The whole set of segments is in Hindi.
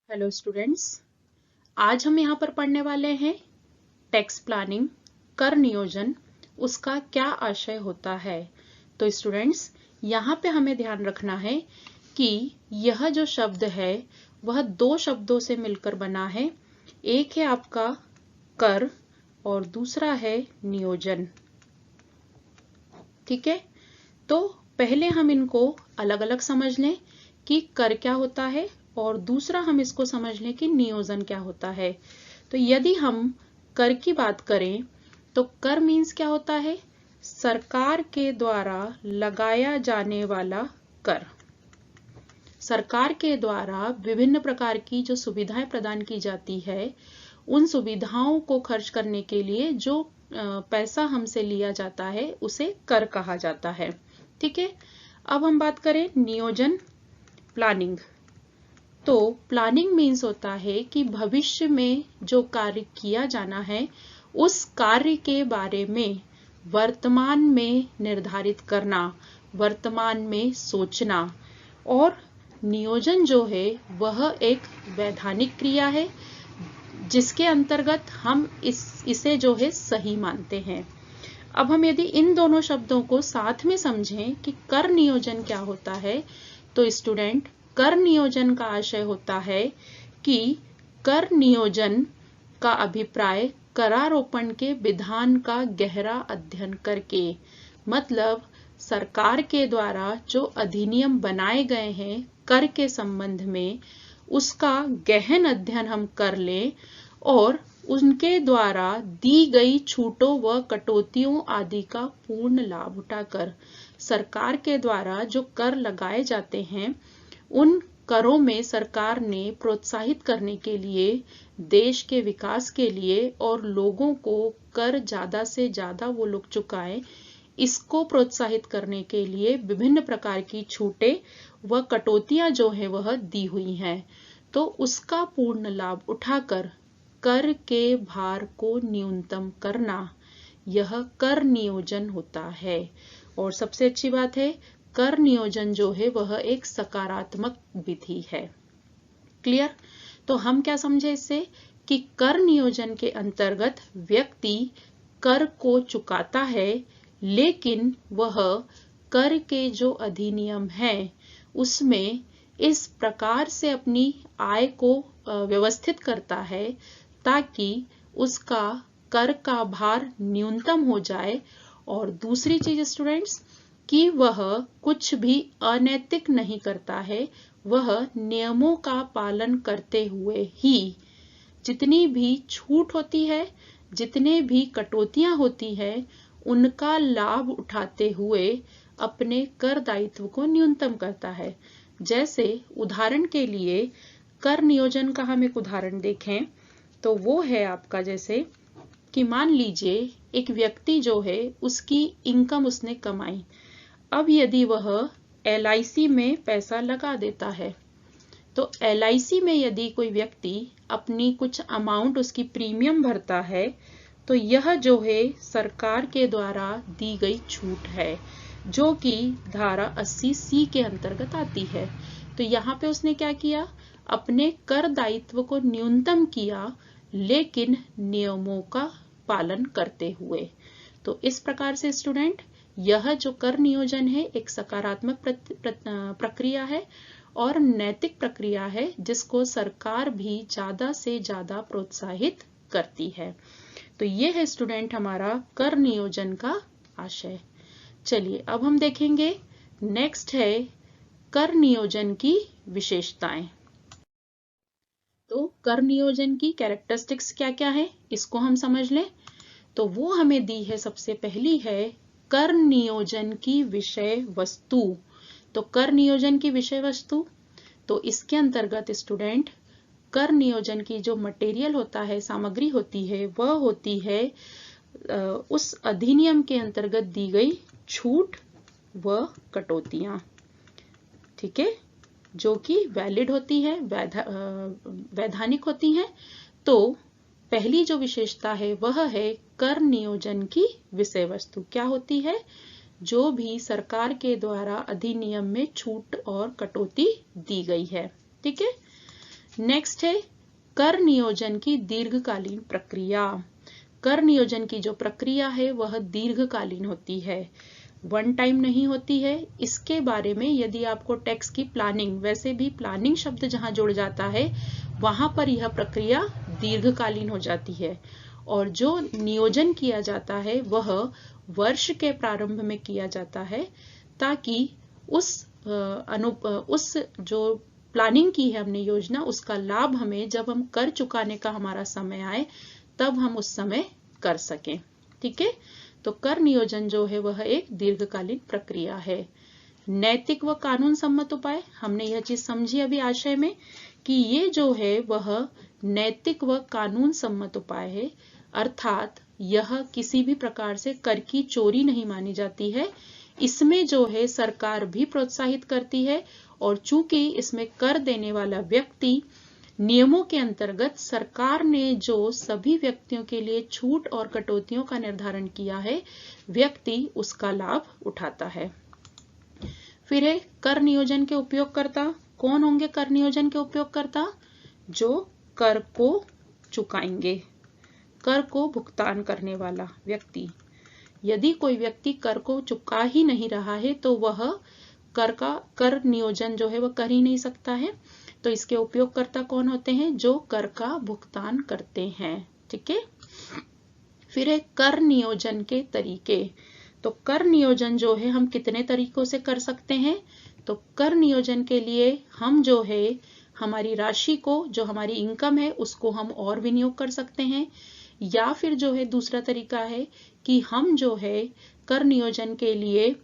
हेलो स्टूडेंट्स, आज हम यहाँ पर पढ़ने वाले हैं टैक्स प्लानिंग, कर नियोजन, उसका क्या आशय होता है। तो स्टूडेंट्स, यहाँ पे हमें ध्यान रखना है कि यह जो शब्द है वह दो शब्दों से मिलकर बना है। एक है आपका कर और दूसरा है नियोजन। ठीक है, तो पहले हम इनको अलग अलग समझ लें कि कर क्या होता है और दूसरा हम इसको समझ लें कि नियोजन क्या होता है। तो यदि हम कर की बात करें तो कर मीन्स क्या होता है? सरकार के द्वारा लगाया जाने वाला कर। सरकार के द्वारा विभिन्न प्रकार की जो सुविधाएं प्रदान की जाती है, उन सुविधाओं को खर्च करने के लिए जो पैसा हमसे लिया जाता है उसे कर कहा जाता है। ठीक है, अब हम बात करें नियोजन, प्लानिंग। तो प्लानिंग मीन्स होता है कि भविष्य में जो कार्य किया जाना है उस कार्य के बारे में वर्तमान में निर्धारित करना, वर्तमान में सोचना। और नियोजन जो है वह एक वैधानिक क्रिया है जिसके अंतर्गत हम इसे जो है सही मानते हैं। अब हम यदि इन दोनों शब्दों को साथ में समझें कि कर नियोजन क्या होता है, तो स्टूडेंट, कर नियोजन का आशय होता है कि कर नियोजन का अभिप्राय करारोपण के विधान का गहरा अध्ययन करके, मतलब सरकार के द्वारा जो अधिनियम बनाए गए हैं कर के संबंध में, उसका गहन अध्ययन हम कर लें और उनके द्वारा दी गई छूटों व कटौतियों आदि का पूर्ण लाभ उठाकर सरकार के द्वारा जो कर लगाए जाते हैं उन करों में सरकार ने प्रोत्साहित करने के लिए, देश के विकास के लिए और लोगों को कर ज्यादा से ज्यादा वो लोग चुकाएं, इसको प्रोत्साहित करने के लिए विभिन्न प्रकार की छूटें व कटौतियां जो है वह दी हुई हैं। तो उसका पूर्ण लाभ उठाकर कर के भार को न्यूनतम करना, यह कर नियोजन होता है। और सबसे अच्छी बात है, कर नियोजन जो है वह एक सकारात्मक विधि है। क्लियर? तो हम क्या समझे इससे कि कर नियोजन के अंतर्गत व्यक्ति कर को चुकाता है, लेकिन वह कर के जो अधिनियम है उसमें इस प्रकार से अपनी आय को व्यवस्थित करता है ताकि उसका कर का भार न्यूनतम हो जाए। और दूसरी चीज स्टूडेंट्स, कि वह कुछ भी अनैतिक नहीं करता है, वह नियमों का पालन करते हुए ही जितनी भी छूट होती है, जितने भी कटौतियां होती है, उनका लाभ उठाते हुए अपने कर दायित्व को न्यूनतम करता है। जैसे उदाहरण के लिए कर नियोजन का हम एक उदाहरण देखें तो वो है आपका, जैसे कि मान लीजिए एक व्यक्ति जो है उसकी इनकम उसने कमाई। अब यदि वह LIC में पैसा लगा देता है, तो LIC में यदि कोई व्यक्ति अपनी कुछ अमाउंट उसकी प्रीमियम भरता है, तो यह जो है सरकार के द्वारा दी गई छूट है जो कि धारा 80C के अंतर्गत आती है। तो यहाँ पे उसने क्या किया, अपने कर दायित्व को न्यूनतम किया लेकिन नियमों का पालन करते हुए। तो इस प्रकार से स्टूडेंट, यह जो कर नियोजन है एक सकारात्मक प्रक्रिया है और नैतिक प्रक्रिया है जिसको सरकार भी ज्यादा से ज्यादा प्रोत्साहित करती है। तो ये है स्टूडेंट हमारा कर नियोजन का आशय। चलिए अब हम देखेंगे, नेक्स्ट है कर नियोजन की विशेषताएं। तो कर नियोजन की कैरेक्टरिस्टिक्स क्या क्या है इसको हम समझ लें। तो वो हमें दी है, सबसे पहली है कर नियोजन की विषय वस्तु। तो कर नियोजन की विषय वस्तु, तो इसके अंतर्गत स्टूडेंट कर नियोजन की जो मटेरियल होता है, सामग्री होती है, वह होती है उस अधिनियम के अंतर्गत दी गई छूट व कटौतियां। ठीक है, जो कि वैलिड होती है, वैधानिक होती हैं। तो पहली जो विशेषता है वह है कर नियोजन की विषय वस्तु। क्या होती है? जो भी सरकार के द्वारा अधिनियम में छूट और कटौती दी गई है। ठीक है, नेक्स्ट है कर नियोजन की दीर्घकालीन प्रक्रिया। कर नियोजन की जो प्रक्रिया है वह दीर्घकालीन होती है, वन टाइम नहीं होती है। इसके बारे में यदि आपको टैक्स की प्लानिंग, वैसे भी प्लानिंग शब्द जहां जुड़ जाता है वहां पर यह प्रक्रिया दीर्घकालीन हो जाती है। और जो नियोजन किया जाता है वह वर्ष के प्रारंभ में किया जाता है, ताकि उस जो प्लानिंग की है हमने योजना, उसका लाभ हमें जब हम कर चुकाने का हमारा समय आए तब हम उस समय कर सकें। ठीक है, तो कर नियोजन जो है वह एक दीर्घकालीन प्रक्रिया है। नैतिक व कानून सम्मत उपाय, हमने यह चीज समझी अभी आशय में कि ये जो है वह नैतिक व कानून सम्मत उपाय है, अर्थात यह किसी भी प्रकार से कर की चोरी नहीं मानी जाती है। इसमें जो है सरकार भी प्रोत्साहित करती है, और चूंकि इसमें कर देने वाला व्यक्ति नियमों के अंतर्गत सरकार ने जो सभी व्यक्तियों के लिए छूट और कटौतियों का निर्धारण किया है, व्यक्ति उसका लाभ उठाता है। फिर है कर नियोजन के उपयोगकर्ता। कौन होंगे कर नियोजन के उपयोगकर्ता? जो कर को चुकाएंगे, कर को भुगतान करने वाला व्यक्ति। यदि कोई व्यक्ति कर को चुका ही नहीं रहा है तो वह कर नियोजन जो है वह कर ही नहीं सकता है। तो इसके उपयोगकर्ता कौन होते हैं? जो कर का भुगतान करते हैं। ठीक है, फिर है कर नियोजन के तरीके। तो कर नियोजन जो है हम कितने तरीकों से कर सकते हैं? तो कर नियोजन के लिए हम जो है हमारी राशि को, जो हमारी इनकम है, उसको हम और विनियोग कर सकते हैं, या फिर जो है दूसरा तरीका है कि हम जो है कर नियोजन के लिए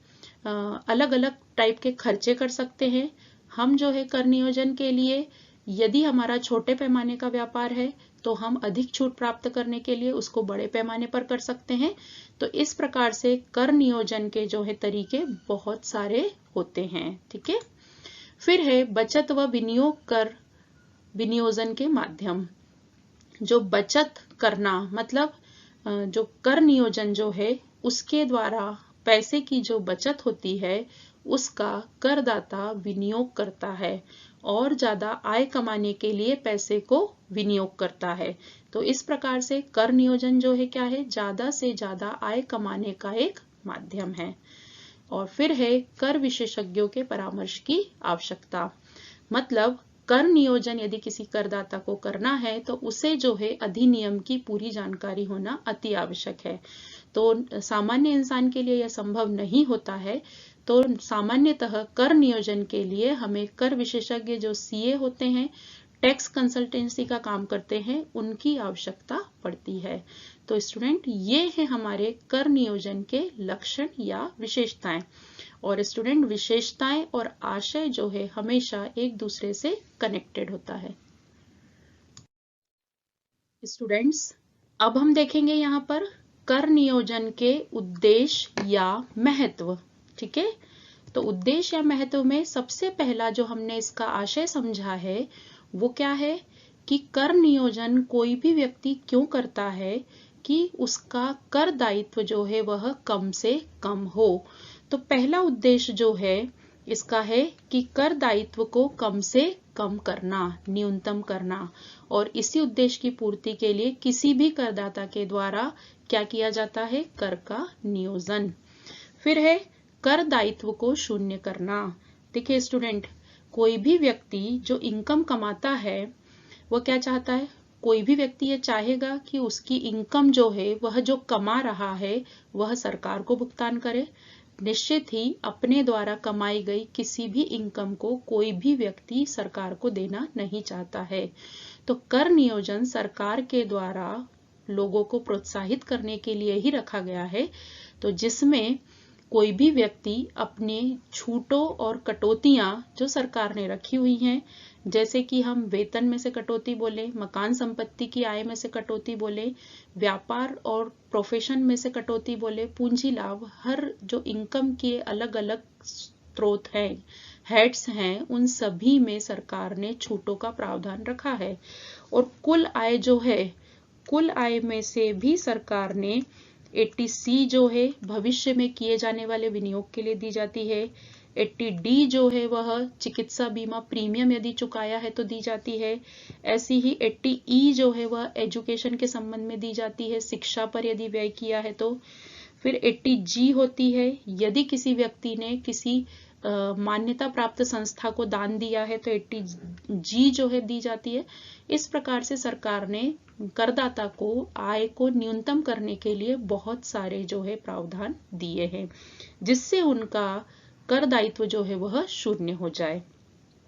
अलग अलग टाइप के खर्चे कर सकते हैं। हम जो है कर नियोजन के लिए, यदि हमारा छोटे पैमाने का व्यापार है तो हम अधिक छूट प्राप्त करने के लिए उसको बड़े पैमाने पर कर सकते हैं। तो इस प्रकार से कर नियोजन के जो है तरीके बहुत सारे होते हैं। ठीक है, फिर है बचत व विनियोग कर विनियोजन के माध्यम। जो बचत करना, मतलब जो कर नियोजन जो है उसके द्वारा पैसे की जो बचत होती है उसका करदाता विनियोग करता है और ज्यादा आय कमाने के लिए पैसे को विनियोग करता है। तो इस प्रकार से कर नियोजन जो है क्या है? ज्यादा से ज्यादा आय कमाने का एक माध्यम है। और फिर है कर विशेषज्ञों के परामर्श की आवश्यकता। मतलब कर नियोजन यदि किसी करदाता को करना है तो उसे जो है अधिनियम की पूरी जानकारी होना अति आवश्यक है। तो सामान्य इंसान के लिए यह संभव नहीं होता है। तो सामान्यतः कर नियोजन के लिए हमें कर विशेषज्ञ जो सीए होते हैं, टैक्स कंसल्टेंसी का काम करते हैं, उनकी आवश्यकता पड़ती है। तो स्टूडेंट, ये है हमारे कर नियोजन के लक्षण या विशेषताएं। और स्टूडेंट, विशेषताएं और आशय जो है हमेशा एक दूसरे से कनेक्टेड होता है। स्टूडेंट्स, अब हम देखेंगे यहाँ पर कर नियोजन के उद्देश्य या महत्व। ठीक है, तो उद्देश्य या महत्व में सबसे पहला जो हमने इसका आशय समझा है वो क्या है कि कर नियोजन कोई भी व्यक्ति क्यों करता है कि उसका कर दायित्व जो है वह कम से कम हो। तो पहला उद्देश्य जो है इसका है कि कर दायित्व को कम से कम करना, न्यूनतम करना। और इसी उद्देश्य की पूर्ति के लिए किसी भी करदाता के द्वारा क्या किया जाता है? कर का नियोजन। फिर है कर दायित्व को शून्य करना। देखिए स्टूडेंट, कोई भी व्यक्ति जो इनकम कमाता है वो क्या चाहता है? कोई भी व्यक्ति ये चाहेगा कि उसकी इनकम जो है, वह जो कमा रहा है वह सरकार को भुगतान करे। निश्चित ही अपने द्वारा कमाई गई किसी भी इनकम को कोई भी व्यक्ति सरकार को देना नहीं चाहता है। तो कर नियोजन सरकार के द्वारा लोगों को प्रोत्साहित करने के लिए ही रखा गया है। तो जिसमें कोई भी व्यक्ति अपने छूटों और कटौतियां जो सरकार ने रखी हुई हैं, जैसे कि हम वेतन में से कटौती बोले, मकान संपत्ति की आय में से कटौती बोले, व्यापार और प्रोफेशन में से कटौती बोले, पूंजी लाभ, हर जो इनकम के अलग अलग स्रोत हैं, हेड्स हैं, उन सभी में सरकार ने छूटों का प्रावधान रखा है। और कुल आय जो है, कुल आय में से भी सरकार ने 80C जो है भविष्य में किए जाने वाले विनियोग के लिए दी जाती है। 80D जो है वह चिकित्सा बीमा प्रीमियम यदि चुकाया है तो दी जाती है। ऐसी ही 80E जो है वह एजुकेशन के संबंध में दी जाती है, शिक्षा पर यदि व्यय किया है तो। फिर 80G होती है यदि किसी व्यक्ति ने किसी मान्यता प्राप्त संस्था को दान दिया है तो 80G जो है दी जाती है। इस प्रकार से सरकार ने करदाता को आय को न्यूनतम करने के लिए बहुत सारे जो है प्रावधान दिए हैं, जिससे उनका कर दायित्व जो है वह शून्य हो जाए।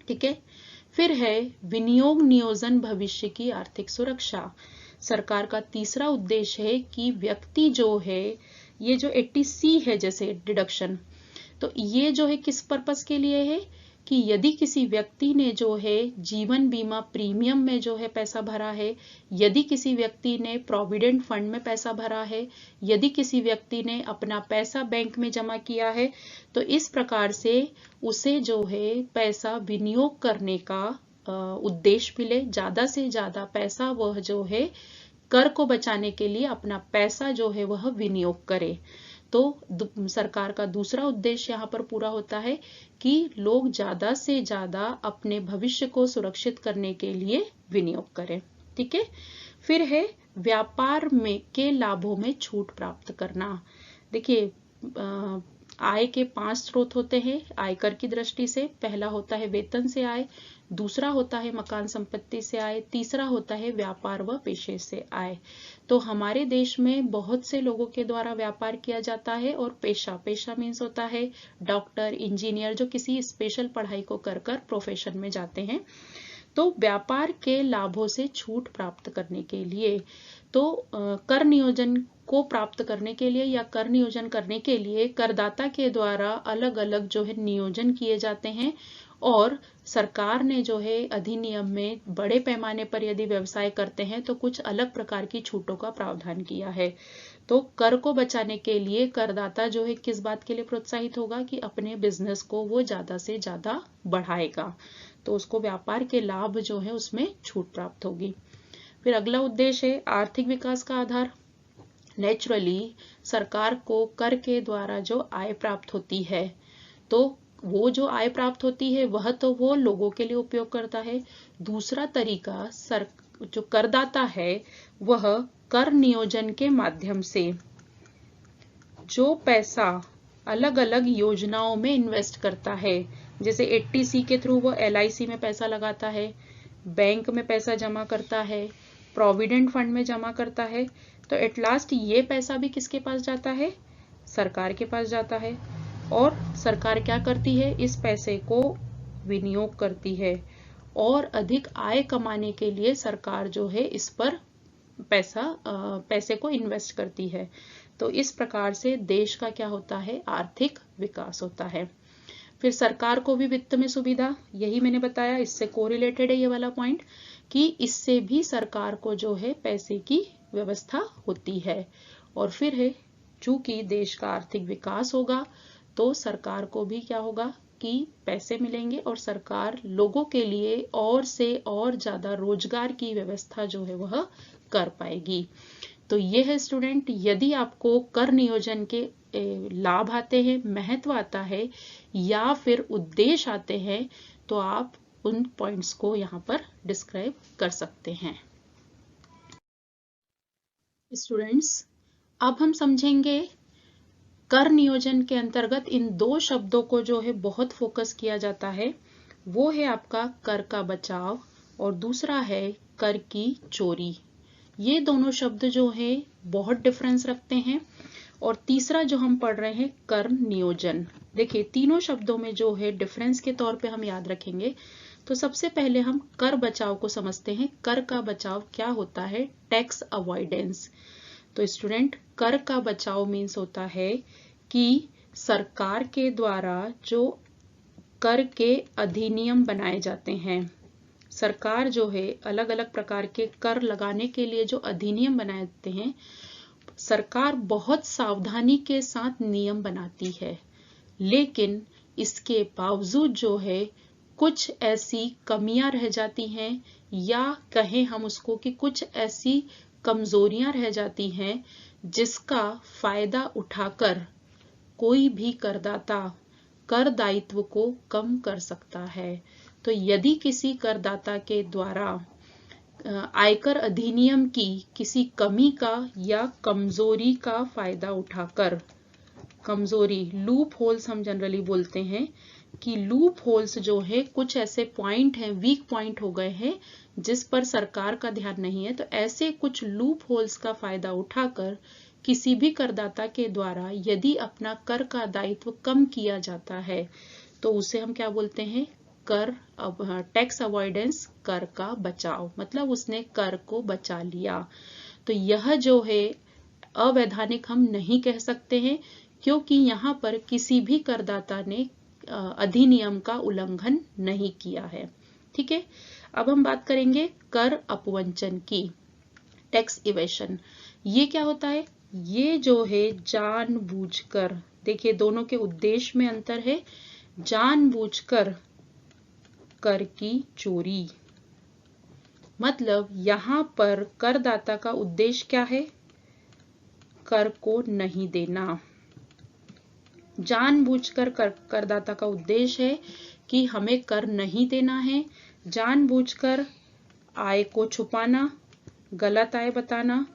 ठीक है। फिर है विनियोग नियोजन भविष्य की आर्थिक सुरक्षा। सरकार का तीसरा उद्देश्य है कि व्यक्ति जो है, ये जो 80C है जैसे डिडक्शन, तो ये जो है किस पर्पस के लिए है कि यदि किसी व्यक्ति ने जो है जीवन बीमा प्रीमियम में जो है पैसा भरा है, यदि किसी व्यक्ति ने प्रोविडेंट फंड में पैसा भरा है, यदि किसी व्यक्ति ने अपना पैसा बैंक में जमा किया है, तो इस प्रकार से उसे जो है पैसा विनियोग करने का उद्देश्य मिले, ज्यादा से ज्यादा पैसा वह जो है कर को बचाने के लिए अपना पैसा जो है वह विनियोग करे। तो सरकार का दूसरा उद्देश्य यहाँ पर पूरा होता है कि लोग ज्यादा से ज्यादा अपने भविष्य को सुरक्षित करने के लिए विनियोग करें। ठीक है। फिर है व्यापार में के लाभों में छूट प्राप्त करना। देखिए, आय के 5 स्रोत होते हैं आयकर की दृष्टि से। पहला होता है वेतन से आय, दूसरा होता है मकान संपत्ति से आय, तीसरा होता है व्यापार व पेशे से आय। तो हमारे देश में बहुत से लोगों के द्वारा व्यापार किया जाता है और पेशा मीन्स होता है डॉक्टर, इंजीनियर, जो किसी स्पेशल पढ़ाई को कर प्रोफेशन में जाते हैं। तो व्यापार के लाभों से छूट प्राप्त करने के लिए, तो कर नियोजन को प्राप्त करने के लिए या कर नियोजन करने के लिए करदाता के द्वारा अलग अलग जो है नियोजन किए जाते हैं। और सरकार ने जो है अधिनियम में बड़े पैमाने पर यदि व्यवसाय करते हैं तो कुछ अलग प्रकार की छूटों का प्रावधान किया है। तो कर को बचाने के लिए करदाता जो है किस बात के लिए प्रोत्साहित होगा कि अपने बिजनेस को वो ज्यादा से ज्यादा बढ़ाएगा, तो उसको व्यापार के लाभ जो है उसमें छूट प्राप्त होगी। फिर अगला उद्देश्य है आर्थिक विकास का आधार। नेचुरली सरकार को कर के द्वारा जो आय प्राप्त होती है, तो वो जो आय प्राप्त होती है वह तो वो लोगों के लिए उपयोग करता है। दूसरा तरीका जो करदाता है वह कर नियोजन के माध्यम से जो पैसा अलग अलग योजनाओं में इन्वेस्ट करता है, जैसे 80C के थ्रू वो LIC में पैसा लगाता है, बैंक में पैसा जमा करता है, प्रोविडेंट फंड में जमा करता है, तो एट लास्ट ये पैसा भी किसके पास जाता है? सरकार के पास जाता है। और सरकार क्या करती है? इस पैसे को विनियोग करती है और अधिक आय कमाने के लिए सरकार जो है इस पर पैसे को इन्वेस्ट करती है। तो इस प्रकार से देश का क्या होता है? आर्थिक विकास होता है। फिर सरकार को भी वित्त में सुविधा, यही मैंने बताया, इससे कोरिलेटेड है ये वाला पॉइंट कि इससे भी सरकार को जो है पैसे की व्यवस्था होती है। और फिर है चूंकि देश का आर्थिक विकास होगा तो सरकार को भी क्या होगा कि पैसे मिलेंगे और सरकार लोगों के लिए और से और ज्यादा रोजगार की व्यवस्था जो है वह कर पाएगी। तो ये है स्टूडेंट, यदि आपको कर नियोजन के लाभ आते हैं, महत्व आता है या फिर उद्देश्य आते हैं, तो आप उन पॉइंट्स को यहाँ पर डिस्क्राइब कर सकते हैं। स्टूडेंट्स, अब हम समझेंगे कर नियोजन के अंतर्गत इन 2 शब्दों को जो है बहुत फोकस किया जाता है। वो है आपका कर का बचाव और दूसरा है कर की चोरी। ये दोनों शब्द जो है बहुत डिफरेंस रखते हैं। और तीसरा जो हम पढ़ रहे हैं कर नियोजन। देखिए, तीनों शब्दों में जो है डिफरेंस के तौर पे हम याद रखेंगे। तो सबसे पहले हम कर बचाव को समझते हैं। कर का बचाव क्या होता है? Tax avoidance. तो स्टूडेंट, कर का बचाव मीन्स होता है कि सरकार के द्वारा जो कर के अधिनियम बनाए जाते हैं, सरकार जो है अलग अलग प्रकार के कर लगाने के लिए जो अधिनियम बनाते हैं, सरकार बहुत सावधानी के साथ नियम बनाती है, लेकिन इसके बावजूद जो है कुछ ऐसी कमियां रह जाती हैं, या कहें हम उसको कि कुछ ऐसी कमजोरियां रह जाती हैं जिसका फायदा उठाकर कोई भी करदाता कर दायित्व को कम कर सकता है। तो यदि किसी करदाता के द्वारा आयकर अधिनियम की किसी कमी का या कमजोरी का फायदा उठाकर, कमजोरी लूप होल्स हम जनरली बोलते हैं कि लूप होल्स जो है कुछ ऐसे पॉइंट हैं, वीक पॉइंट हो गए हैं जिस पर सरकार का ध्यान नहीं है, तो ऐसे कुछ लूप होल्स का फायदा उठाकर किसी भी करदाता के द्वारा यदि अपना कर का दायित्व कम किया जाता है तो उसे हम क्या बोलते हैं, टैक्स अवॉइडेंस, कर का बचाव, मतलब उसने कर को बचा लिया। तो यह जो है अवैधानिक हम नहीं कह सकते हैं क्योंकि यहाँ पर किसी भी करदाता ने अधिनियम का उल्लंघन नहीं किया है। ठीक है, अब हम बात करेंगे कर अपवंचन की, टैक्स इवेशन। ये क्या होता है? ये जो है जानबूझकर, देखिए दोनों के उद्देश्य में अंतर है। जानबूझकर कर की चोरी, मतलब यहां पर करदाता का उद्देश्य क्या है? कर को नहीं देना। जानबूझकर करदाता का उद्देश्य है कि हमें कर नहीं देना है, जानबूझकर आय को छुपाना, गलत आय बताना,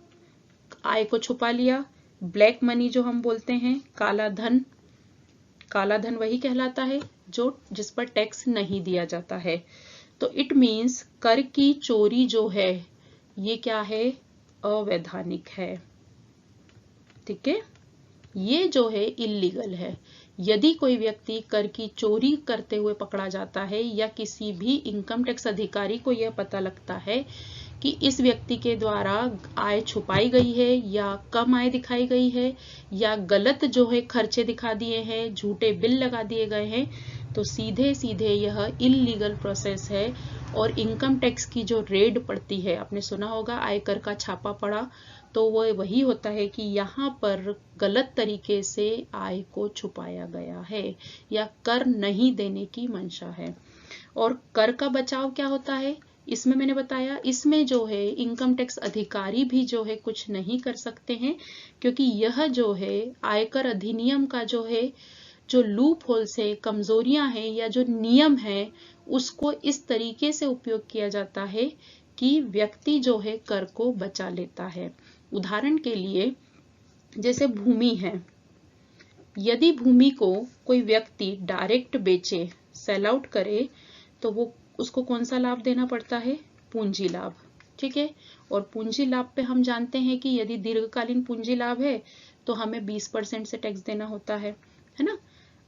आय को छुपा लिया। ब्लैक मनी जो हम बोलते हैं, काला धन, काला धन वही कहलाता है जो जिस पर टैक्स नहीं दिया जाता है। तो इट मीन्स कर की चोरी जो है ये क्या है? अवैधानिक है। ठीक है, ये जो है इल्लीगल है। यदि कोई व्यक्ति कर की चोरी करते हुए पकड़ा जाता है या किसी भी इनकम टैक्स अधिकारी को यह पता लगता है कि इस व्यक्ति के द्वारा आय छुपाई गई है या कम आय दिखाई गई है या गलत जो है खर्चे दिखा दिए हैं, झूठे बिल लगा दिए गए हैं, तो सीधे सीधे यह इल्लीगल प्रोसेस है। और इनकम टैक्स की जो रेड पड़ती है, आपने सुना होगा आयकर का छापा पड़ा, तो वो वही होता है कि यहाँ पर गलत तरीके से आय को छुपाया गया है या कर नहीं देने की मंशा है। और कर का बचाव क्या होता है? इसमें मैंने बताया, इसमें जो है इनकम टैक्स अधिकारी भी जो है कुछ नहीं कर सकते हैं क्योंकि यह जो है आयकर अधिनियम का जो है जो लूप होल्स है, कमजोरियां हैं या जो नियम है, उसको इस तरीके से उपयोग किया जाता है कि व्यक्ति जो है कर को बचा लेता है। उदाहरण के लिए जैसे भूमि है, यदि भूमि को कोई व्यक्ति डायरेक्ट बेचे, सेल आउट करे, तो वो उसको कौन सा लाभ देना पड़ता है? पूंजी लाभ। ठीक है, और पूंजी लाभ पे हम जानते हैं कि यदि दीर्घकालीन पूंजी लाभ है तो हमें 20% से टैक्स देना होता है ना।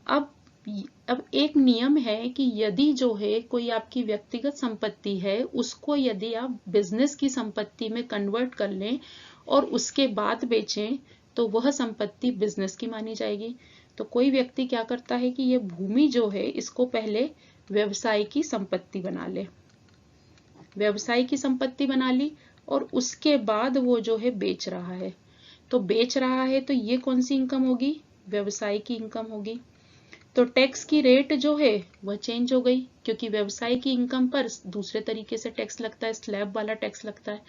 अब एक नियम है कि यदि जो है कोई आपकी व्यक्तिगत संपत्ति है, उसको यदि आप बिजनेस की संपत्ति में कन्वर्ट कर लें और उसके बाद बेचें तो वह संपत्ति बिजनेस की मानी जाएगी। तो कोई व्यक्ति क्या करता है कि ये भूमि जो है इसको पहले व्यवसाय की संपत्ति बना ले, व्यवसाय की संपत्ति बना ली और उसके बाद वो जो है बेच रहा है। तो बेच रहा है तो ये कौन सी इनकम होगी? व्यवसाय की इनकम होगी। तो टैक्स की रेट जो है वह चेंज हो गई क्योंकि व्यवसाय की इनकम पर दूसरे तरीके से टैक्स लगता है, स्लैब वाला टैक्स लगता है।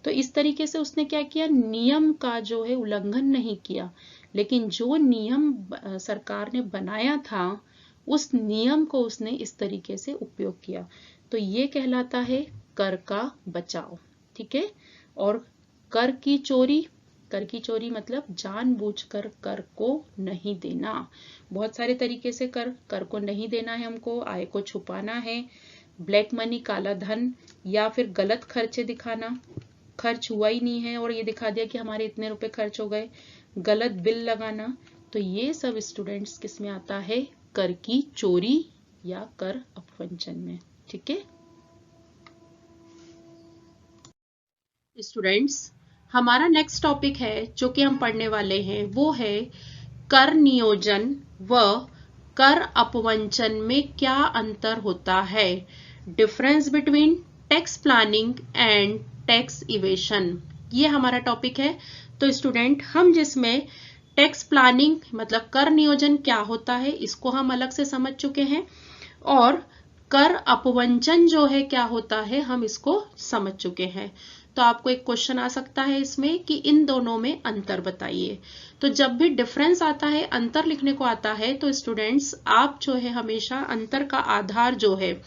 तो इस तरीके से उसने क्या किया? नियम का जो है उल्लंघन नहीं किया, लेकिन जो नियम सरकार ने बनाया था उस नियम को उसने इस तरीके से उपयोग किया। तो ये कहलाता है कर का बचाव। ठीक है, और कर की चोरी, कर की चोरी मतलब जानबूझकर कर को नहीं देना। बहुत सारे तरीके से कर को नहीं देना है हमको, आय को छुपाना है, ब्लैक मनी, काला धन, या फिर गलत खर्चे दिखाना, खर्च हुआ ही नहीं है और ये दिखा दिया कि हमारे इतने रुपए खर्च हो गए, गलत बिल लगाना। तो ये सब स्टूडेंट्स किस में आता है? कर की चोरी या कर अपवंचन में। ठीक है स्टूडेंट्स, हमारा नेक्स्ट टॉपिक है जो कि हम पढ़ने वाले हैं वो है कर नियोजन व कर अपवंचन में क्या अंतर होता है, difference between tax planning and tax evasion. ये हमारा टॉपिक है। तो स्टूडेंट, हम जिसमें टैक्स प्लानिंग मतलब कर नियोजन क्या होता है इसको हम अलग से समझ चुके हैं, और कर अपवंचन जो है क्या होता है हम इसको समझ चुके हैं। तो आपको एक क्वेश्चन आ सकता है इसमें कि इन दोनों में अंतर बताइए। तो जब भी डिफरेंस आता है, अंतर लिखने को आता है, तो स्टूडेंट्स आप जो है हमेशा अंतर का आधार जो है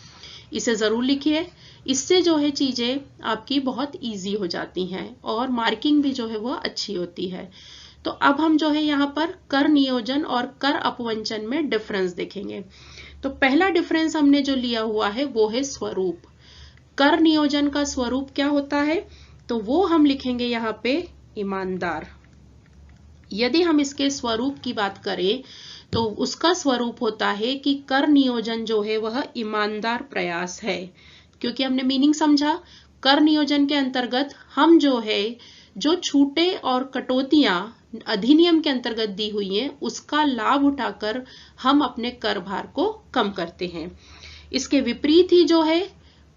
इसे जरूर लिखिए। इससे जो है चीजें आपकी बहुत इजी हो जाती हैं और मार्किंग भी जो है वो अच्छी होती है। तो अब हम जो है यहाँ पर कर नियोजन और कर अपवंचन में डिफरेंस देखेंगे। तो पहला डिफरेंस हमने जो लिया हुआ है वो है स्वरूप। कर नियोजन का स्वरूप क्या होता है, तो वो हम लिखेंगे यहाँ पे ईमानदार। यदि हम इसके स्वरूप की बात करें तो उसका स्वरूप होता है कि कर नियोजन जो है वह ईमानदार प्रयास है। क्योंकि हमने मीनिंग समझा, कर नियोजन के अंतर्गत हम जो है जो छूटे और कटौतियां अधिनियम के अंतर्गत दी हुई हैं उसका लाभ उठाकर हम अपने कर भार को कम करते हैं। इसके विपरीत ही जो है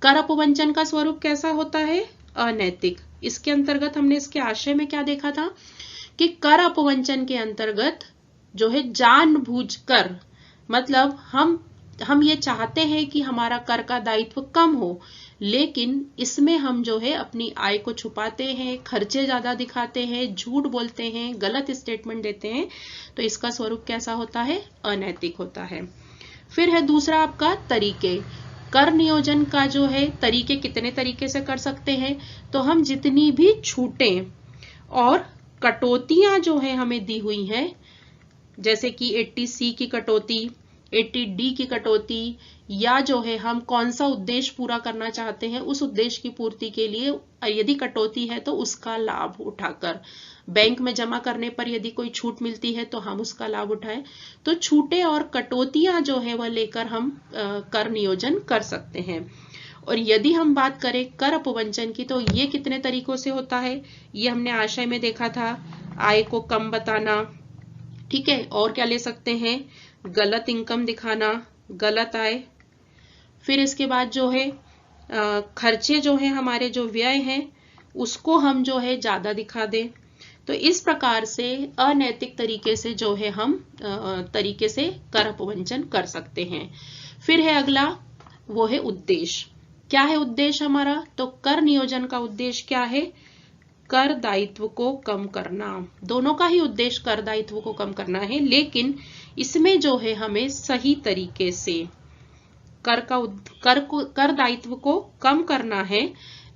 कर अपवंचन का स्वरूप कैसा होता है, अनैतिक। इसके अंतर्गत हमने इसके आशय में क्या देखा था कि कर अपवंचन के अंतर्गत जो है जानबूझकर, मतलब हम ये चाहते हैं कि हमारा कर का दायित्व कम हो, लेकिन इसमें हम जो है अपनी आय को छुपाते हैं, खर्चे ज्यादा दिखाते हैं, झूठ बोलते हैं, गलत स्टेटमेंट देते हैं, तो इसका स्वरूप कैसा होता है, अनैतिक होता है। फिर है दूसरा आपका तरीके। कर नियोजन का जो है तरीके कितने तरीके से कर सकते हैं, तो हम जितनी भी छूटें और कटौतियां जो है हमें दी हुई हैं, जैसे कि 80C की कटौती, 80D की कटौती, या जो है हम कौन सा उद्देश्य पूरा करना चाहते हैं उस उद्देश्य की पूर्ति के लिए यदि कटौती है तो उसका लाभ उठाकर, बैंक में जमा करने पर यदि कोई छूट मिलती है तो हम उसका लाभ उठाएं। तो छूटे और कटौतियां जो है वह लेकर हम कर नियोजन कर सकते हैं। और यदि हम बात करें कर अपवंचन की तो ये कितने तरीकों से होता है, ये हमने आशय में देखा था, आय को कम बताना, ठीक है, और क्या ले सकते हैं, गलत इनकम दिखाना, गलत आय। फिर इसके बाद जो है खर्चे जो है हमारे जो व्यय हैं उसको हम जो है ज्यादा दिखा दें। तो इस प्रकार से अनैतिक तरीके से जो है हम तरीके से कर अपवंचन कर सकते हैं। फिर है अगला, वो है उद्देश्य। क्या है उद्देश्य हमारा, तो कर नियोजन का उद्देश्य क्या है, कर दायित्व को कम करना। दोनों का ही उद्देश्य कर दायित्व को कम करना है, लेकिन इसमें जो है हमें सही तरीके से कर दायित्व को कम करना है,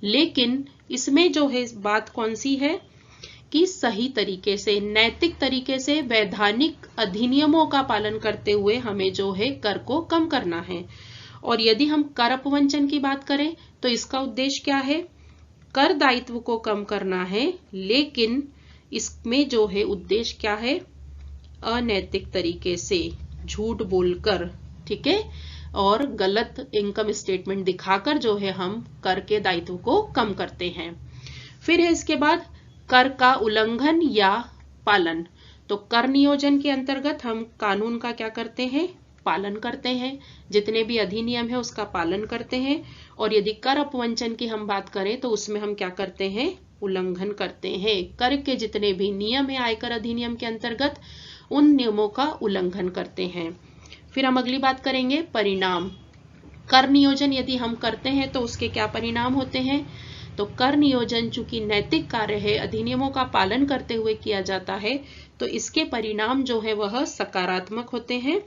लेकिन इसमें जो है बात कौन सी है कि सही तरीके से, नैतिक तरीके से, वैधानिक अधिनियमों का पालन करते हुए हमें जो है कर को कम करना है। और यदि हम कर अपवंचन की बात करें तो इसका उद्देश्य क्या है, कर दायित्व को कम करना है, लेकिन इसमें जो है उद्देश्य क्या है, अनैतिक तरीके से झूठ बोलकर, ठीक है, और गलत इनकम स्टेटमेंट दिखाकर जो है हम कर के दायित्व को कम करते हैं। फिर है इसके बाद कर का उल्लंघन या पालन। तो कर नियोजन के अंतर्गत हम कानून का क्या करते हैं, पालन करते हैं, जितने भी अधिनियम है उसका पालन करते हैं। और यदि कर अपवंचन की हम बात करें तो उसमें हम क्या करते हैं, उल्लंघन करते हैं। कर के जितने भी नियम है आयकर अधिनियम के अंतर्गत उन नियमों का उल्लंघन करते हैं। फिर हम अगली बात करेंगे परिणाम। कर नियोजन यदि हम करते हैं तो उसके क्या परिणाम होते हैं, तो कर नियोजन चूंकि नैतिक कार्य है, अधिनियमों का पालन करते हुए किया जाता है, तो इसके परिणाम जो है वह सकारात्मक होते हैं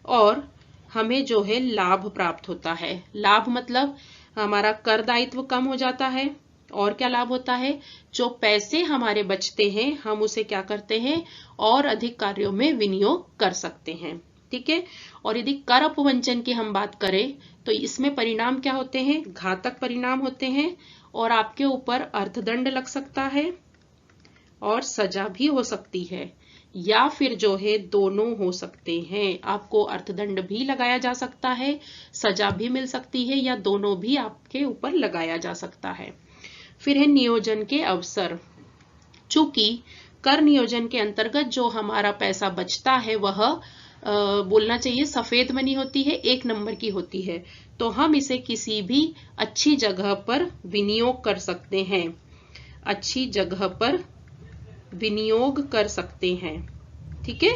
और हमें जो है लाभ प्राप्त होता है। लाभ मतलब हमारा कर दायित्व कम हो जाता है, और क्या लाभ होता है, जो पैसे हमारे बचते हैं हम उसे क्या करते हैं, और अधिक कार्यों में विनियोग कर सकते हैं, ठीक है। और यदि कर अपवंचन की हम बात करें तो इसमें परिणाम क्या होते हैं, घातक परिणाम होते हैं, और आपके ऊपर अर्थदंड लग सकता है और सजा भी हो सकती है, या फिर जो है दोनों हो सकते हैं। आपको अर्थदंड भी लगाया जा सकता है, सजा भी मिल सकती है, या दोनों भी आपके ऊपर लगाया जा सकता है। फिर है नियोजन के अवसर। चूंकि कर नियोजन के अंतर्गत जो हमारा पैसा बचता है वह बोलना चाहिए सफेद मनी होती है, 1 नंबर की होती है, तो हम इसे किसी भी अच्छी जगह पर विनियोग कर सकते हैं, अच्छी जगह पर विनियोग कर सकते हैं, ठीक है।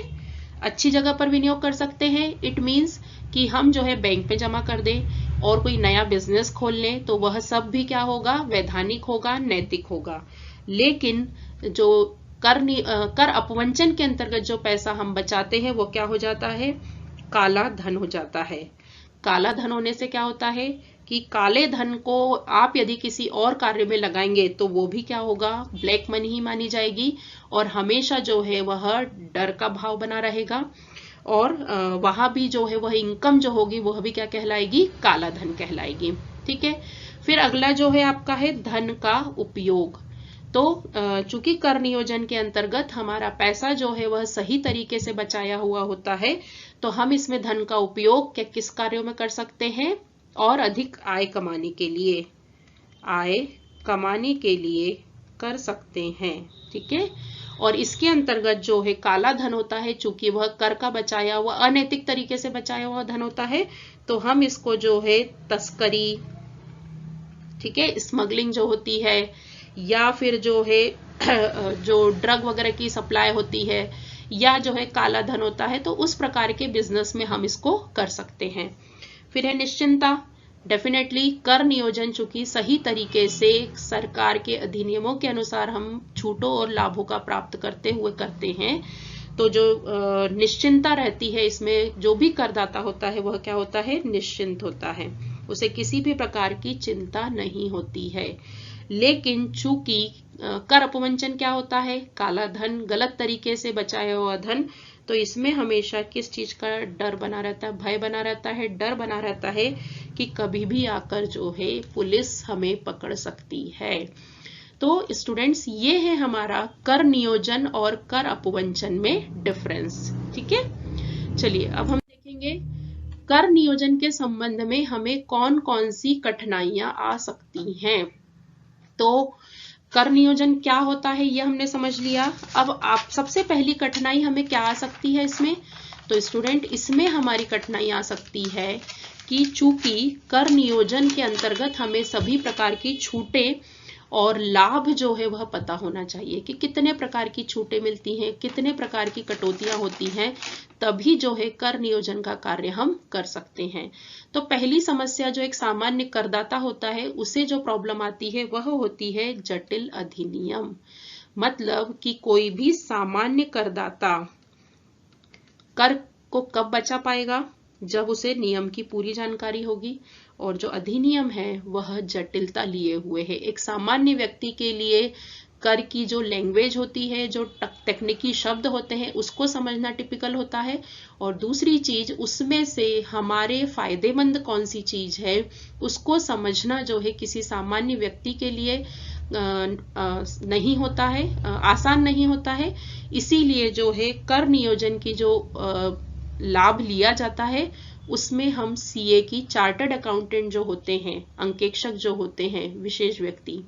अच्छी जगह पर विनियोग कर सकते हैं। इट मीन्स कि हम जो है बैंक में जमा कर दें और कोई नया बिजनेस खोल लें, तो वह सब भी क्या होगा, वैधानिक होगा, नैतिक होगा। लेकिन जो कर अपवंचन के अंतर्गत जो पैसा हम बचाते हैं वो क्या हो जाता है, काला धन हो जाता है। काला धन होने से क्या होता है कि काले धन को आप यदि किसी और कार्य में लगाएंगे तो वो भी क्या होगा, ब्लैक मनी ही मानी जाएगी, और हमेशा जो है वह डर का भाव बना रहेगा, और वहां भी जो है वह इनकम जो होगी वह भी क्या कहलाएगी, काला धन कहलाएगी। ठीक है। फिर अगला जो है आपका है धन का उपयोग। तो चूंकि कर नियोजन के अंतर्गत हमारा पैसा जो है वह सही तरीके से बचाया हुआ होता है, तो हम इसमें धन का उपयोग क्या किस कार्यों में कर सकते हैं, और अधिक आय कमाने के लिए कर सकते हैं। ठीक है। और इसके अंतर्गत जो है काला धन होता है, चूंकि वह कर का बचाया हुआ, अनैतिक तरीके से बचाया हुआ धन होता है, तो हम इसको जो है तस्करी, ठीक है, स्मगलिंग जो होती है, या फिर जो है जो ड्रग वगैरह की सप्लाई होती है, या जो है काला धन होता है, तो उस प्रकार के बिजनेस में हम इसको कर सकते हैं। फिर है निश्चिंतता। डेफिनेटली कर नियोजन चूंकि सही तरीके से सरकार के अधिनियमों के अनुसार हम छूटों और लाभों का प्राप्त करते हुए करते हैं, तो जो निश्चिंतता रहती है, इसमें जो भी करदाता होता है वह क्या होता है, निश्चिंत होता है, उसे किसी भी प्रकार की चिंता नहीं होती है। लेकिन चूंकि कर अपवंचन क्या होता है, काला धन, गलत तरीके से बचाया हुआ धन, तो इसमें हमेशा किस चीज का डर बना रहता है, भय बना रहता है, डर बना रहता है कि कभी भी आकर जो है पुलिस हमें पकड़ सकती है। तो स्टूडेंट्स, ये है हमारा कर नियोजन और कर अपवंचन में डिफरेंस। ठीक है। चलिए अब हम देखेंगे कर नियोजन के संबंध में हमें कौन कौन सी कठिनाइयां आ सकती हैं। तो कर नियोजन क्या होता है ये हमने समझ लिया। अब आप सबसे पहली कठिनाई हमें क्या आ सकती है इसमें, तो स्टूडेंट इसमें हमारी कठिनाई आ सकती है कि चूंकि कर नियोजन के अंतर्गत हमें सभी प्रकार की छूटें और लाभ जो है वह पता होना चाहिए कि कितने प्रकार की छूटें मिलती हैं, कितने प्रकार की कटौतियां होती हैं, तभी जो है कर नियोजन का कार्य हम कर सकते हैं। तो पहली समस्या जो एक सामान्य करदाता होता है उसे जो प्रॉब्लम आती है वह होती है जटिल अधिनियम। मतलब कि कोई भी सामान्य करदाता कर को कब बचा पाएगा, जब उसे नियम की पूरी जानकारी होगी, और जो अधिनियम है वह जटिलता लिए हुए है। एक सामान्य व्यक्ति के लिए कर की जो लैंग्वेज होती है, जो तकनीकी शब्द होते हैं, उसको समझना टिपिकल होता है, और दूसरी चीज उसमें से हमारे फायदेमंद कौन सी चीज है उसको समझना जो है किसी सामान्य व्यक्ति के लिए नहीं होता है, आसान नहीं होता है। इसीलिए जो है कर नियोजन की जो लाभ लिया जाता है उसमें हम सीए की, चार्टर्ड अकाउंटेंट जो होते हैं, अंकेक्षक जो होते हैं, विशेष व्यक्ति,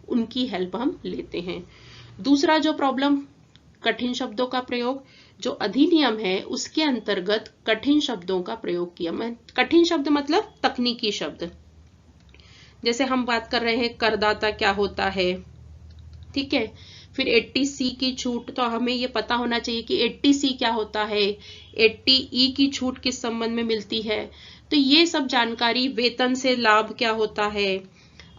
उनकी हेल्प हम लेते हैं। दूसरा जो प्रॉब्लम, कठिन शब्दों का प्रयोग। जो अधिनियम है उसके अंतर्गत कठिन शब्दों का प्रयोग किया। मैं कठिन शब्द मतलब तकनीकी शब्द, जैसे हम बात कर रहे हैं करदाता क्या होता है, ठीक है। फिर 80C की छूट, तो हमें ये पता होना चाहिए कि 80C क्या होता है, 80E की छूट किस संबंध में मिलती है, तो ये सब जानकारी, वेतन से लाभ क्या होता है,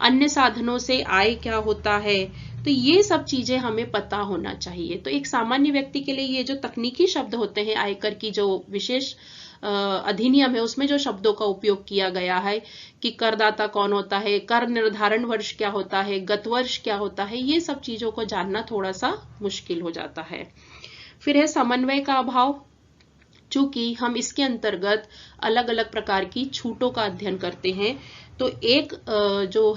अन्य साधनों से आय क्या होता है, तो ये सब चीजें हमें पता होना चाहिए। तो एक सामान्य व्यक्ति के लिए ये जो तकनीकी शब्द होते हैं, आयकर की जो विशेष अधिनियम है उसमें जो शब्दों का उपयोग किया गया है कि करदाता कौन होता है, कर निर्धारण वर्ष क्या होता है, गत वर्ष क्या होता है, ये सब चीजों को जानना थोड़ा सा मुश्किल हो जाता है। फिर है समन्वय का अभाव। चूंकि हम इसके अंतर्गत अलग अलग प्रकार की छूटों का अध्ययन करते हैं, तो एक जो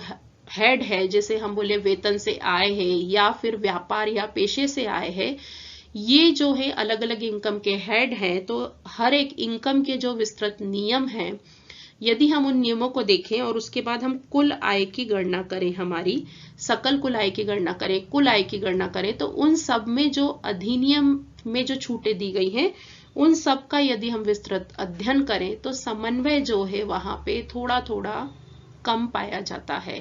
हेड है, जैसे हम बोले वेतन से आय है या फिर व्यापार या पेशे से आय है, ये जो है अलग अलग इनकम के हेड हैं। तो हर एक इनकम के जो विस्तृत नियम हैं, यदि हम उन नियमों को देखें और उसके बाद हम कुल आय की गणना करें, हमारी सकल कुल आय की गणना करें, कुल आय की गणना करें, तो उन सब में जो अधिनियम में जो छूटें दी गई हैं उन सब का यदि हम विस्तृत अध्ययन करें तो समन्वय जो है वहां पे थोड़ा थोड़ा कम पाया जाता है।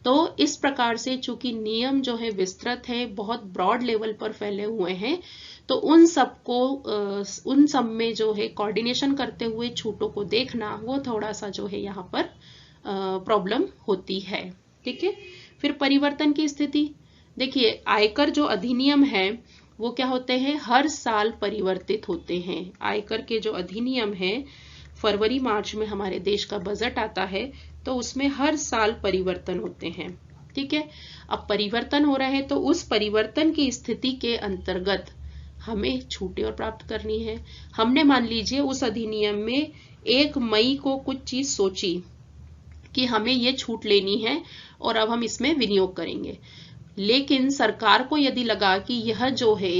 तो इस प्रकार से चूंकि नियम जो है विस्तृत है, बहुत ब्रॉड लेवल पर फैले हुए हैं, तो उन सब में जो है कोऑर्डिनेशन करते हुए छूटों को देखना वो थोड़ा सा जो है यहाँ पर प्रॉब्लम होती है। ठीक है, फिर परिवर्तन की स्थिति देखिए, आयकर जो अधिनियम है वो क्या होते हैं, हर साल परिवर्तित होते हैं। आयकर के जो अधिनियम है, फरवरी मार्च में हमारे देश का बजट आता है तो उसमें हर साल परिवर्तन होते हैं। ठीक है, अब परिवर्तन हो रहे हैं तो उस परिवर्तन की स्थिति के अंतर्गत हमें छूटें और प्राप्त करनी है। हमने मान लीजिए उस अधिनियम में 1 मई को कुछ चीज सोची कि हमें ये छूट लेनी है और अब हम इसमें विनियोग करेंगे, लेकिन सरकार को यदि लगा कि यह जो है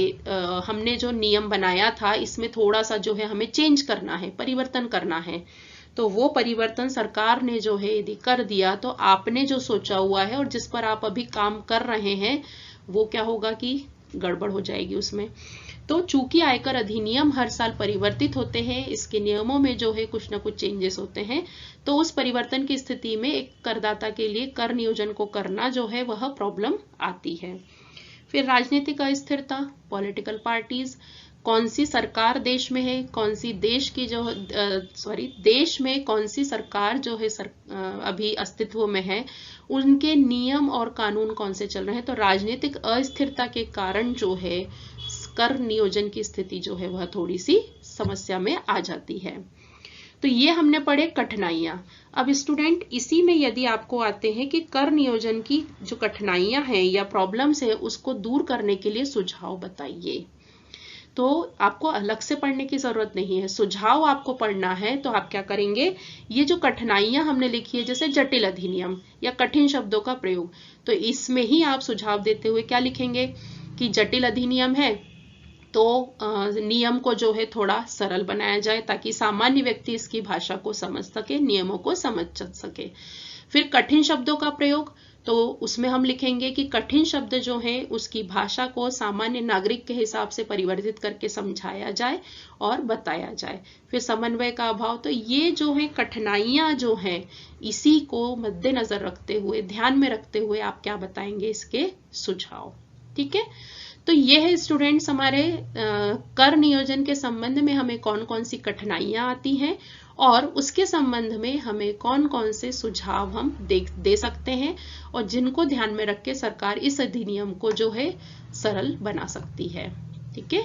हमने जो नियम बनाया था इसमें थोड़ा सा जो है हमें चेंज करना है, परिवर्तन करना है, तो वो परिवर्तन सरकार ने जो है यदि कर दिया तो आपने जो सोचा हुआ है और जिस पर आप अभी काम कर रहे हैं वो क्या होगा कि गड़बड़ हो जाएगी उसमें। तो चूंकि आयकर अधिनियम हर साल परिवर्तित होते हैं, इसके नियमों में जो है कुछ ना कुछ चेंजेस होते हैं, तो उस परिवर्तन की स्थिति में एक करदाता के लिए कर नियोजन को करना जो है वह प्रॉब्लम आती है। फिर राजनीतिक अस्थिरता, पॉलिटिकल पार्टीज, कौन सी सरकार देश में है, कौन सी देश की जो देश में कौन सी सरकार जो है अभी अस्तित्व में है, उनके नियम और कानून कौन से चल रहे हैं। तो राजनीतिक अस्थिरता के कारण जो है कर नियोजन की स्थिति जो है वह थोड़ी सी समस्या में आ जाती है। तो ये हमने पढ़े कठिनाइयां। अब स्टूडेंट इसी में यदि आपको आते हैं कि कर नियोजन की जो कठिनाइयां हैं या प्रॉब्लम्स है उसको दूर करने के लिए सुझाव बताइए, तो आपको अलग से पढ़ने की जरूरत नहीं है, सुझाव आपको पढ़ना है। तो आप क्या करेंगे, ये जो कठिनाइयां हमने लिखी है जैसे जटिल अधिनियम या कठिन शब्दों का प्रयोग, तो इसमें ही आप सुझाव देते हुए क्या लिखेंगे कि जटिल अधिनियम है तो नियम को जो है थोड़ा सरल बनाया जाए ताकि सामान्य व्यक्ति इसकी भाषा को समझ सके, नियमों को समझ सके। फिर कठिन शब्दों का प्रयोग, तो उसमें हम लिखेंगे कि कठिन शब्द जो है उसकी भाषा को सामान्य नागरिक के हिसाब से परिवर्तित करके समझाया जाए और बताया जाए। फिर समन्वय का अभाव, तो ये जो है कठिनाइयां जो हैं इसी को मद्देनजर रखते हुए, ध्यान में रखते हुए आप क्या बताएंगे इसके सुझाव। ठीक है, तो ये है स्टूडेंट्स हमारे कर नियोजन के संबंध में हमें कौन कौन सी कठिनाइयां आती हैं और उसके संबंध में हमें कौन कौन से सुझाव हम दे सकते हैं और जिनको ध्यान में रख के सरकार इस अधिनियम को जो है सरल बना सकती है। ठीक है।